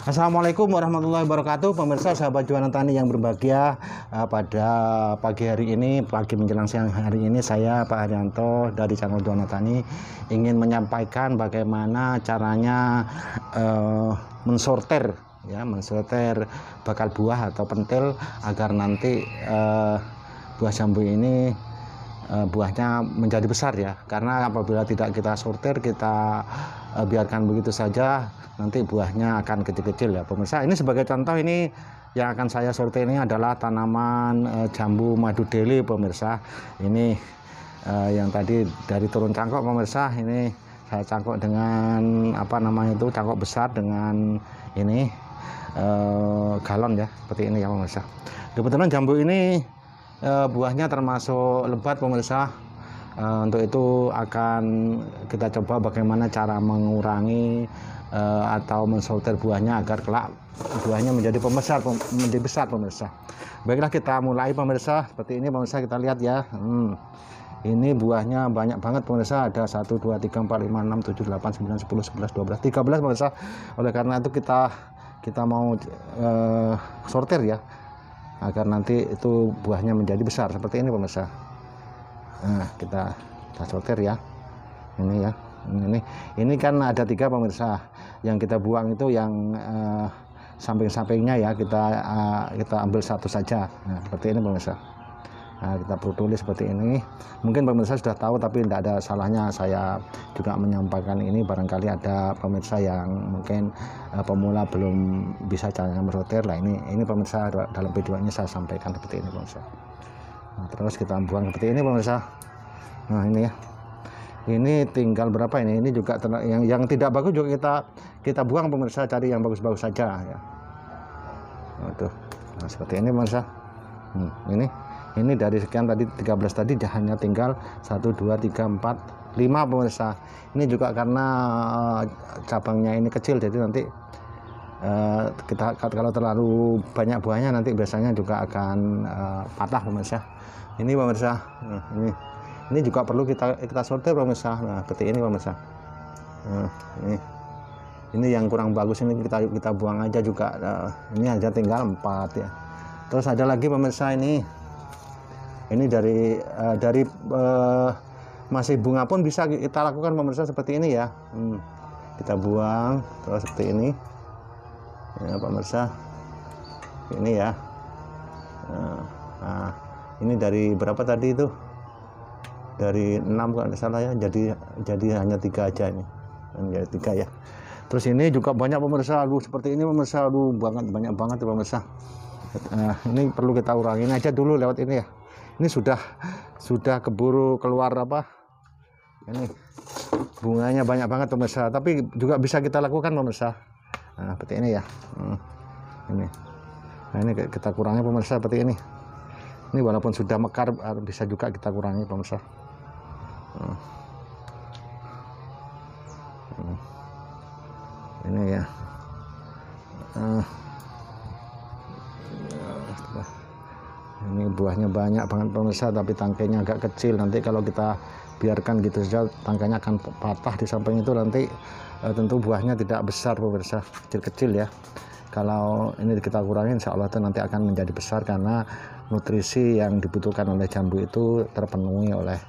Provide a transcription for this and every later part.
Assalamualaikum warahmatullahi wabarakatuh, pemirsa sahabat Juwana Tani yang berbahagia. Pada pagi hari ini, pagi menjelang siang hari ini, saya Pak Haryanto dari channel Juwana Tani ingin menyampaikan bagaimana caranya mensortir bakal buah atau pentil agar nanti buah jambu ini buahnya menjadi besar ya. Karena apabila tidak kita sortir, kita biarkan begitu saja, nanti buahnya akan kecil-kecil ya pemirsa. Ini sebagai contoh, ini yang akan saya sortir ini adalah tanaman jambu madu deli pemirsa. Ini yang tadi dari turun cangkok pemirsa, ini saya cangkok dengan cangkok besar dengan ini galon ya, seperti ini ya pemirsa. Kebetulan jambu ini buahnya termasuk lebat pemirsa. Untuk itu akan kita coba bagaimana cara mengurangi atau mensortir buahnya agar kelak buahnya menjadi besar pemirsa. Baiklah, kita mulai pemirsa. Seperti ini pemirsa, kita lihat ya. Ini buahnya banyak banget pemirsa, ada 1 2 3 4 5 6 7 8 9 10 11 12 13 pemirsa. Oleh karena itu kita mau sortir ya, agar nanti itu buahnya menjadi besar seperti ini pemirsa. Nah, kita sortir ya. Ini ya. Ini kan ada 3 pemirsa. Yang kita buang itu yang samping-sampingnya ya, kita ambil satu saja. Nah, seperti ini pemirsa. Nah, kita perlu tulis seperti ini. Mungkin pemirsa sudah tahu, tapi tidak ada salahnya saya juga menyampaikan ini. Barangkali ada pemirsa yang mungkin pemula belum bisa caranya mensortir. Lah ini pemirsa, dalam video ini saya sampaikan seperti ini pemirsa. Nah, terus kita buang seperti ini pemirsa. Nah, ini ya. Ini tinggal berapa ini? Ini juga yang tidak bagus juga kita buang pemirsa, cari yang bagus-bagus saja ya. Aduh. Nah, seperti ini pemirsa. Ini dari sekian tadi 13 tadi hanya tinggal 1 2 3 4 5 pemirsa. Ini juga karena cabangnya ini kecil, jadi nanti kita kalau terlalu banyak buahnya nanti biasanya juga akan patah pemirsa. Ini pemirsa. Nah, ini juga perlu kita sortir pemirsa. Nah, seperti ini pemirsa. Nah, ini yang kurang bagus ini kita buang aja juga. Nah, ini aja tinggal 4 ya. Terus ada lagi pemirsa, ini dari masih bunga pun bisa kita lakukan pemirsa seperti ini ya. Kita buang terus seperti ini ya pemirsa. Ini ya. Nah, ini dari berapa tadi itu? Dari 6 kalau tidak salah ya. Jadi hanya 3 aja ini. Jadi 3 ya. Terus ini juga banyak pemirsa. Seperti ini pemirsa. Banyak banget pemirsa. Ini perlu kita urangi. Ini aja dulu lewat ini ya. Ini sudah keburu keluar ini bunganya banyak banget pemirsa, tapi juga bisa kita lakukan pemirsa. Nah, seperti ini ya. Ini kita kurangi pemirsa seperti ini. Ini walaupun sudah mekar bisa juga kita kurangi pemirsa. Ini ya. Ini buahnya banyak banget pemirsa, tapi tangkainya agak kecil. Nanti kalau kita biarkan gitu saja, tangkainya akan patah di samping itu. Nanti tentu buahnya tidak besar pemirsa, kecil-kecil ya. Kalau ini kita kurangi, insya Allah itu nanti akan menjadi besar, karena nutrisi yang dibutuhkan oleh jambu itu terpenuhi oleh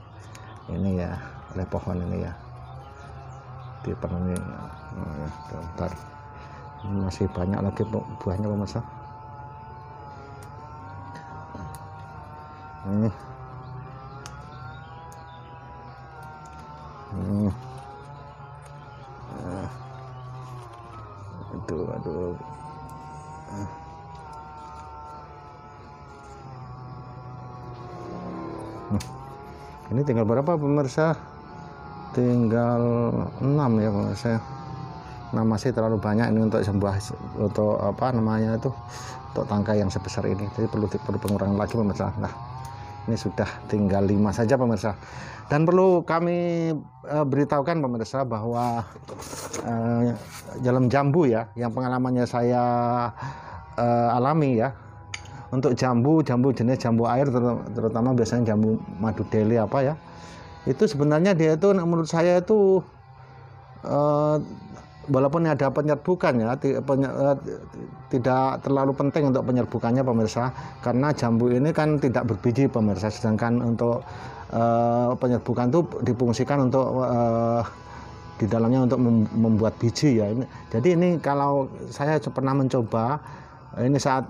ini ya, oleh pohon ini ya, dipenuhi. Bentar, masih banyak lagi buahnya pemirsa. Ini aduh. Ini tinggal berapa pemirsa? Tinggal 6 ya pemirsa. Nah, masih terlalu banyak ini untuk untuk tangkai yang sebesar ini. Jadi perlu pengurangan lagi pemirsa. Nah, Ini sudah tinggal 5 saja pemirsa. Dan perlu kami beritahukan pemirsa bahwa dalam jambu ya, yang pengalamannya saya alami ya, untuk jambu jenis jambu air, terutama biasanya jambu madu deli apa ya, itu sebenarnya dia itu menurut saya itu walaupun ada penyerbukan ya, tidak terlalu penting untuk penyerbukannya pemirsa, karena jambu ini kan tidak berbiji pemirsa, sedangkan untuk penyerbukan itu difungsikan untuk di dalamnya untuk membuat biji ya. Jadi ini kalau saya pernah mencoba ini saat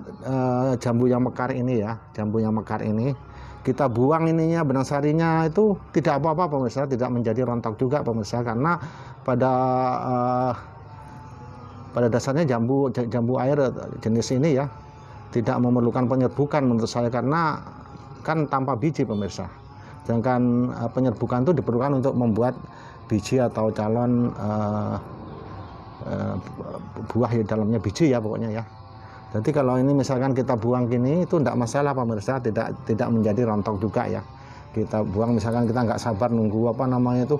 jambu yang mekar ini ya, jambu yang mekar ini kita buang ininya, benang sarinya itu tidak apa-apa pemirsa, tidak menjadi rontok juga pemirsa, karena pada dasarnya jambu air jenis ini ya tidak memerlukan penyerbukan menurut saya, karena kan tanpa biji pemirsa. Sedangkan penyerbukan itu diperlukan untuk membuat biji atau calon buah di dalamnya biji ya pokoknya ya. Jadi kalau ini misalkan kita buang gini itu tidak masalah pemirsa, tidak menjadi rontok juga ya. Kita buang, misalkan kita nggak sabar nunggu apa namanya itu,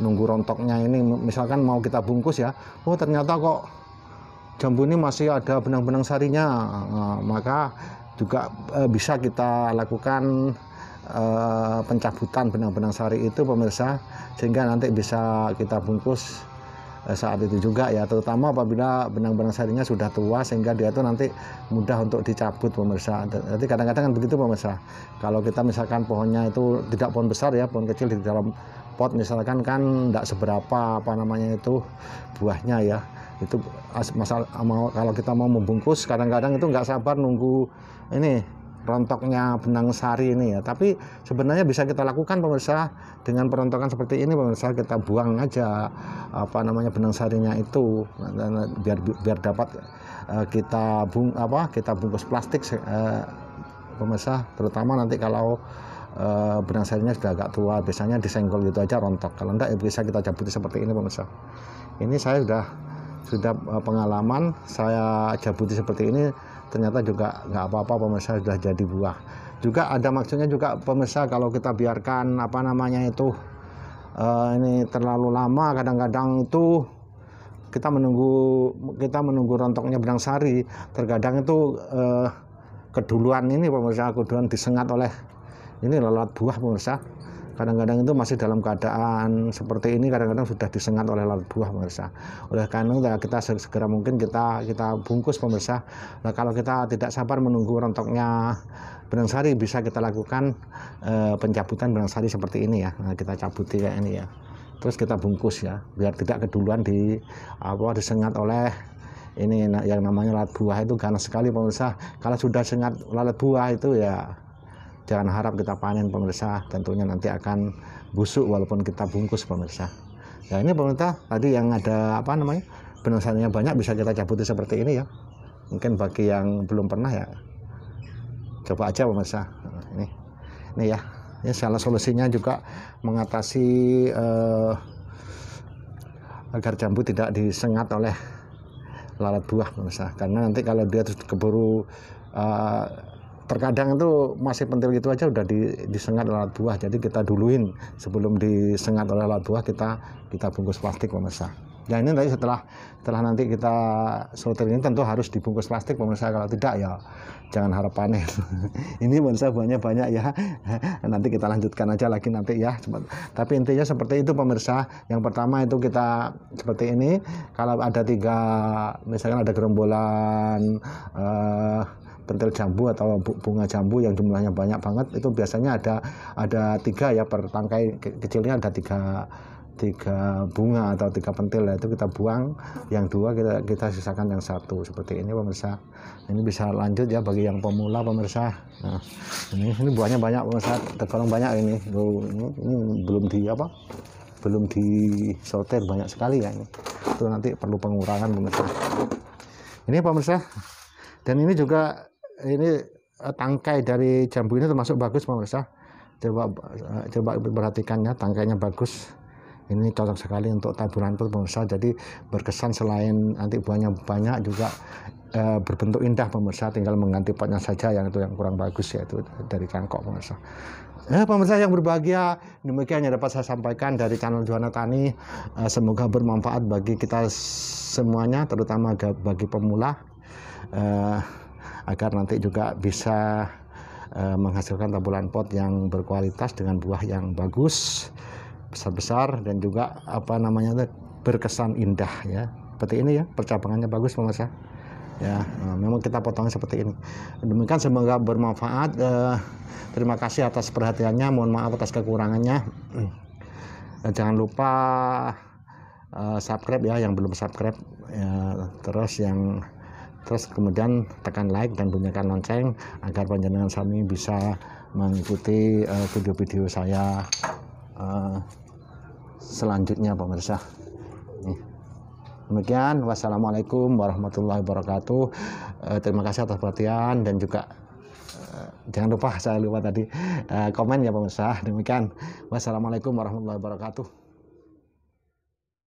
nunggu rontoknya ini, misalkan mau kita bungkus ya, oh ternyata kok jambu ini masih ada benang-benang sarinya, maka juga bisa kita lakukan pencabutan benang-benang sari itu pemirsa, sehingga nanti bisa kita bungkus saat itu juga ya, terutama apabila benang-benang sarinya sudah tua sehingga dia itu nanti mudah untuk dicabut pemirsa. Jadi kadang-kadang kan begitu pemirsa, kalau kita misalkan pohonnya itu tidak pohon besar ya, pohon kecil di dalam pot misalkan kan tidak seberapa apa namanya itu buahnya ya, itu masalah kalau kita mau membungkus kadang-kadang itu nggak sabar nunggu ini rontoknya benang sari ini ya. Tapi sebenarnya bisa kita lakukan pemirsa dengan perontokan seperti ini pemirsa, kita buang aja apa namanya benang sarinya itu, biar dapat kita bungkus plastik pemirsa, terutama nanti kalau benang sarinya sudah agak tua, biasanya disenggol gitu aja rontok, kalau enggak ya bisa kita cabuti seperti ini pemirsa. Ini saya sudah pengalaman, saya cabuti seperti ini ternyata juga nggak apa-apa pemirsa, sudah jadi buah. Juga ada maksudnya juga pemirsa, kalau kita biarkan apa namanya itu ini terlalu lama, kadang-kadang itu kita menunggu rontoknya benang sari, terkadang itu keduluan ini pemirsa, keduluan disengat oleh ini lalat buah pemirsa. Kadang-kadang itu masih dalam keadaan seperti ini, kadang-kadang sudah disengat oleh lalat buah pemirsa. Oleh karena kita segera mungkin kita bungkus pemirsa. Nah, kalau kita tidak sabar menunggu rontoknya benang sari, bisa kita lakukan pencabutan benang sari seperti ini ya. Nah, kita cabuti kayak ini ya, terus kita bungkus ya, biar tidak keduluan disengat oleh ini yang namanya lalat buah. Itu ganas sekali pemirsa. Kalau sudah sengat lalat buah itu ya jangan harap kita panen pemirsa, tentunya nanti akan busuk walaupun kita bungkus pemirsa. Ya ini pemirsa, tadi yang ada apa namanya benang sarinya banyak bisa kita cabuti seperti ini ya. Mungkin bagi yang belum pernah ya coba aja pemirsa. Ini ya, ini salah solusinya juga mengatasi agar jambu tidak disengat oleh lalat buah pemirsa. Karena nanti kalau dia terus keburu terkadang itu masih pentil gitu aja udah disengat oleh lalat buah. Jadi kita duluin sebelum disengat oleh lalat buah, kita bungkus plastik pemirsa. Ya ini tadi setelah nanti kita sortir ini tentu harus dibungkus plastik pemirsa, kalau tidak ya jangan harap panen. Ini pemirsa buahnya banyak ya, nanti kita lanjutkan aja lagi nanti ya. Tapi intinya seperti itu pemirsa. Yang pertama itu kita seperti ini, kalau ada misalkan ada gerombolan pentil jambu atau bunga jambu yang jumlahnya banyak banget, itu biasanya ada 3 ya, per tangkai kecilnya ada 3 bunga atau 3 pentil ya, itu kita buang, yang 2 kita sisakan yang 1 seperti ini pemirsa. Ini bisa lanjut ya bagi yang pemula pemirsa. Nah, ini buahnya banyak pemirsa, tergolong banyak ini belum disortir banyak sekali ya, ini itu nanti perlu pengurangan pemirsa. Ini pemirsa, dan ini juga tangkai dari jambu ini termasuk bagus pemirsa. Coba perhatikannya, tangkainya bagus. Ini cocok sekali untuk taburan pemirsa. Jadi berkesan, selain nanti buahnya banyak juga berbentuk indah pemirsa, tinggal mengganti potnya saja yang itu yang kurang bagus, yaitu dari cangkok pemirsa. Pemirsa yang berbahagia, demikian yang dapat saya sampaikan dari channel Juwana Tani. Semoga bermanfaat bagi kita semuanya, terutama bagi pemula, agar nanti juga bisa menghasilkan tabulan pot yang berkualitas dengan buah yang bagus, besar-besar, dan juga berkesan indah ya. Seperti ini ya, percabangannya bagus pemirsa. Ya, memang kita potongnya seperti ini. Demikian, semoga bermanfaat. Terima kasih atas perhatiannya, mohon maaf atas kekurangannya. Jangan lupa subscribe ya, yang belum subscribe ya, terus kemudian tekan like dan bunyikan lonceng agar panjenengan sami bisa mengikuti video-video saya selanjutnya pemirsa. Demikian, wassalamualaikum warahmatullahi wabarakatuh. Terima kasih atas perhatian, dan juga jangan lupa, saya lupa tadi, komen ya pemirsa. Demikian, wassalamualaikum warahmatullahi wabarakatuh.